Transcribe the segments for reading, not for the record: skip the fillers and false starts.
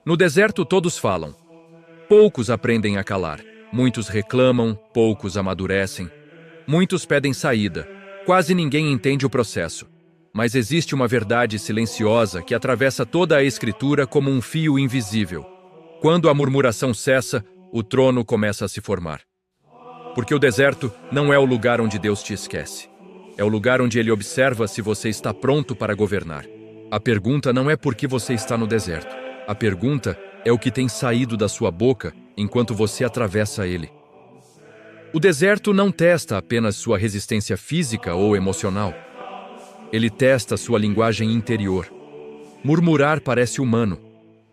No deserto todos falam. Poucos aprendem a calar. Muitos reclamam, poucos amadurecem. Muitos pedem saída. Quase ninguém entende o processo. Mas existe uma verdade silenciosa que atravessa toda a Escritura como um fio invisível. Quando a murmuração cessa, o trono começa a se formar. Porque o deserto não é o lugar onde Deus te esquece. É o lugar onde Ele observa se você está pronto para governar. A pergunta não é por que você está no deserto. A pergunta é o que tem saído da sua boca enquanto você atravessa ele. O deserto não testa apenas sua resistência física ou emocional. Ele testa sua linguagem interior. Murmurar parece humano,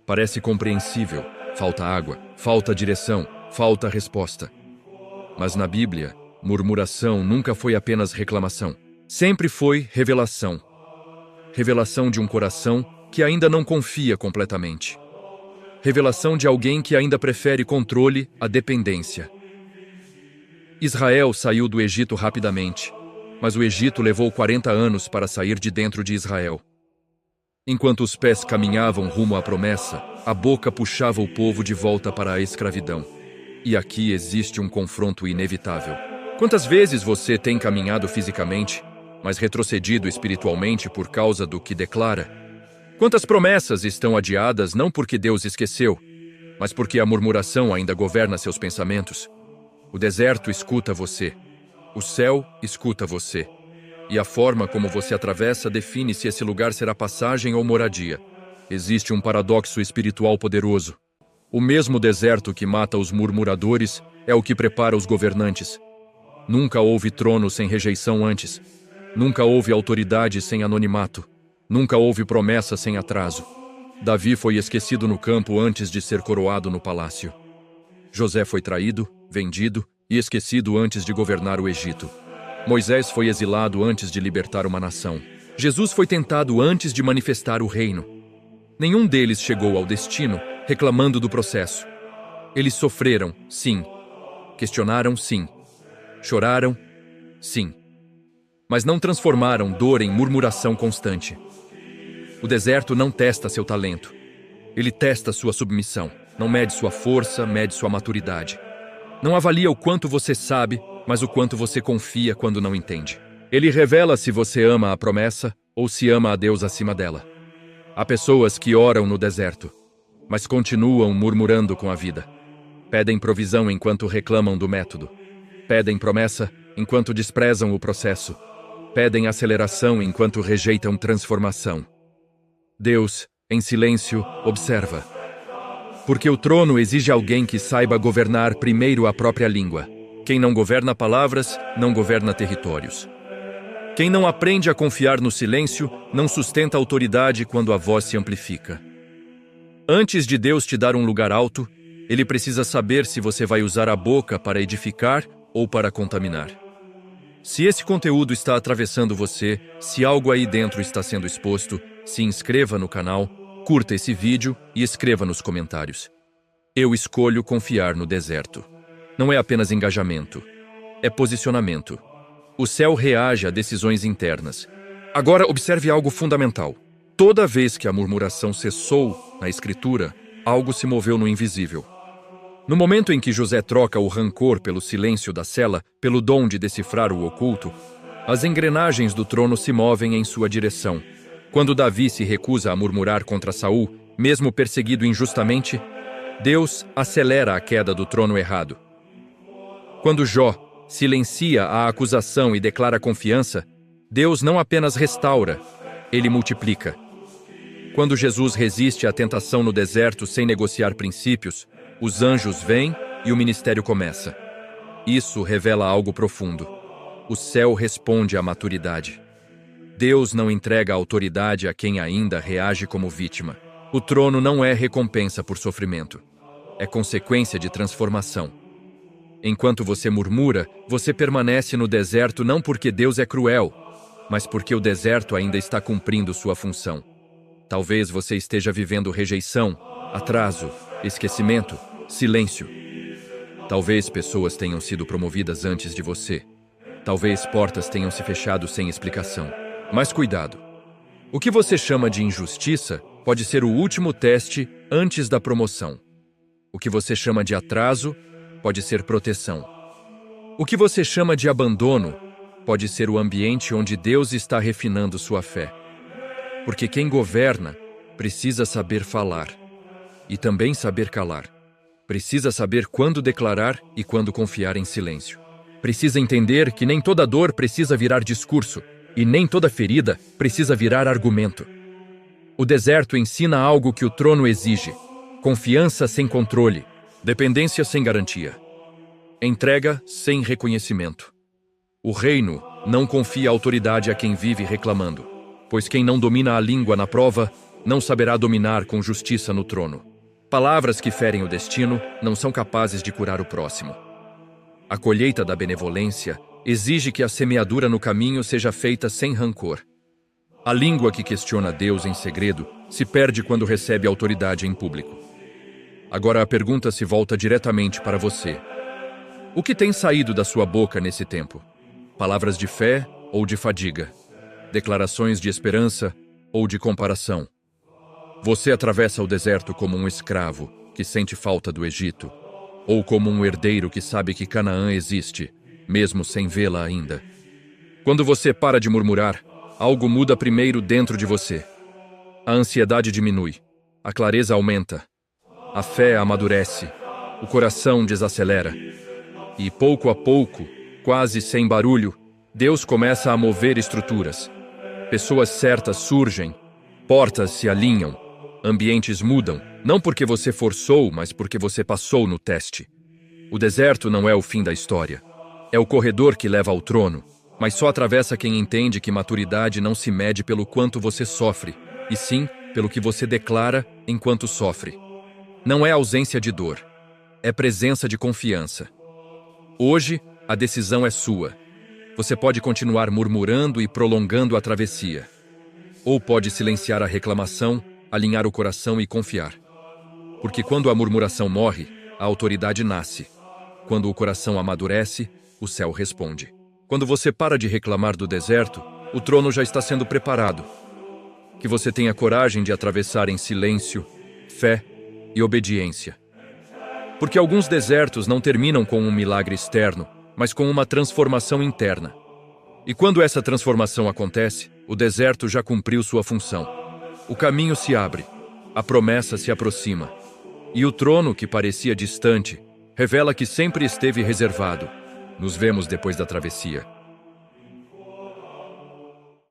parece compreensível. Falta água, falta direção, falta resposta. Mas na Bíblia, murmuração nunca foi apenas reclamação. Sempre foi revelação. Revelação de um coração que ainda não confia completamente. Revelação de alguém que ainda prefere controle à dependência. Israel saiu do Egito rapidamente, mas o Egito levou 40 anos para sair de dentro de Israel. Enquanto os pés caminhavam rumo à promessa, a boca puxava o povo de volta para a escravidão. E aqui existe um confronto inevitável. Quantas vezes você tem caminhado fisicamente, mas retrocedido espiritualmente por causa do que declara? Quantas promessas estão adiadas não porque Deus esqueceu, mas porque a murmuração ainda governa seus pensamentos? O deserto escuta você. O céu escuta você. E a forma como você atravessa define se esse lugar será passagem ou moradia. Existe um paradoxo espiritual poderoso. O mesmo deserto que mata os murmuradores é o que prepara os governantes. Nunca houve trono sem rejeição antes. Nunca houve autoridade sem anonimato. Nunca houve promessa sem atraso. Davi foi esquecido no campo antes de ser coroado no palácio. José foi traído, vendido e esquecido antes de governar o Egito. Moisés foi exilado antes de libertar uma nação. Jesus foi tentado antes de manifestar o reino. Nenhum deles chegou ao destino reclamando do processo. Eles sofreram, sim. Questionaram, sim. Choraram, sim. Mas não transformaram dor em murmuração constante. O deserto não testa seu talento. Ele testa sua submissão. Não mede sua força, mede sua maturidade. Não avalia o quanto você sabe, mas o quanto você confia quando não entende. Ele revela se você ama a promessa ou se ama a Deus acima dela. Há pessoas que oram no deserto, mas continuam murmurando com a vida. Pedem provisão enquanto reclamam do método. Pedem promessa enquanto desprezam o processo. Pedem aceleração enquanto rejeitam transformação. Deus, em silêncio, observa. Porque o trono exige alguém que saiba governar primeiro a própria língua. Quem não governa palavras, não governa territórios. Quem não aprende a confiar no silêncio, não sustenta autoridade quando a voz se amplifica. Antes de Deus te dar um lugar alto, Ele precisa saber se você vai usar a boca para edificar ou para contaminar. Se esse conteúdo está atravessando você, se algo aí dentro está sendo exposto, se inscreva no canal, curta esse vídeo e escreva nos comentários. Eu escolho confiar no deserto. Não é apenas engajamento, é posicionamento. O céu reage a decisões internas. Agora observe algo fundamental. Toda vez que a murmuração cessou na Escritura, algo se moveu no invisível. No momento em que José troca o rancor pelo silêncio da cela, pelo dom de decifrar o oculto, as engrenagens do trono se movem em sua direção. Quando Davi se recusa a murmurar contra Saul, mesmo perseguido injustamente, Deus acelera a queda do trono errado. Quando Jó silencia a acusação e declara confiança, Deus não apenas restaura, Ele multiplica. Quando Jesus resiste à tentação no deserto sem negociar princípios, os anjos vêm e o ministério começa. Isso revela algo profundo. O céu responde à maturidade. Deus não entrega a autoridade a quem ainda reage como vítima. O trono não é recompensa por sofrimento. É consequência de transformação. Enquanto você murmura, você permanece no deserto não porque Deus é cruel, mas porque o deserto ainda está cumprindo sua função. Talvez você esteja vivendo rejeição, atraso, esquecimento, silêncio. Talvez pessoas tenham sido promovidas antes de você. Talvez portas tenham se fechado sem explicação. Mas cuidado. O que você chama de injustiça pode ser o último teste antes da promoção. O que você chama de atraso pode ser proteção. O que você chama de abandono pode ser o ambiente onde Deus está refinando sua fé. Porque quem governa precisa saber falar e também saber calar. Precisa saber quando declarar e quando confiar em silêncio. Precisa entender que nem toda dor precisa virar discurso e nem toda ferida precisa virar argumento. O deserto ensina algo que o trono exige: confiança sem controle, dependência sem garantia, entrega sem reconhecimento. O reino não confia autoridade a quem vive reclamando, pois quem não domina a língua na prova não saberá dominar com justiça no trono. Palavras que ferem o destino não são capazes de curar o próximo. A colheita da benevolência exige que a semeadura no caminho seja feita sem rancor. A língua que questiona Deus em segredo se perde quando recebe autoridade em público. Agora a pergunta se volta diretamente para você. O que tem saído da sua boca nesse tempo? Palavras de fé ou de fadiga? Declarações de esperança ou de comparação? Você atravessa o deserto como um escravo que sente falta do Egito, ou como um herdeiro que sabe que Canaã existe, mesmo sem vê-la ainda. Quando você para de murmurar, algo muda primeiro dentro de você. A ansiedade diminui, a clareza aumenta, a fé amadurece, o coração desacelera. E pouco a pouco, quase sem barulho, Deus começa a mover estruturas. Pessoas certas surgem, portas se alinham, ambientes mudam, não porque você forçou, mas porque você passou no teste. O deserto não é o fim da história. É o corredor que leva ao trono, mas só atravessa quem entende que maturidade não se mede pelo quanto você sofre, e sim pelo que você declara enquanto sofre. Não é ausência de dor, é presença de confiança. Hoje, a decisão é sua. Você pode continuar murmurando e prolongando a travessia. Ou pode silenciar a reclamação, alinhar o coração e confiar. Porque quando a murmuração morre, a autoridade nasce. Quando o coração amadurece, o céu responde. Quando você para de reclamar do deserto, o trono já está sendo preparado. Que você tenha coragem de atravessar em silêncio, fé e obediência. Porque alguns desertos não terminam com um milagre externo, mas com uma transformação interna. E quando essa transformação acontece, o deserto já cumpriu sua função. O caminho se abre, a promessa se aproxima. E o trono, que parecia distante, revela que sempre esteve reservado. Nos vemos depois da travessia.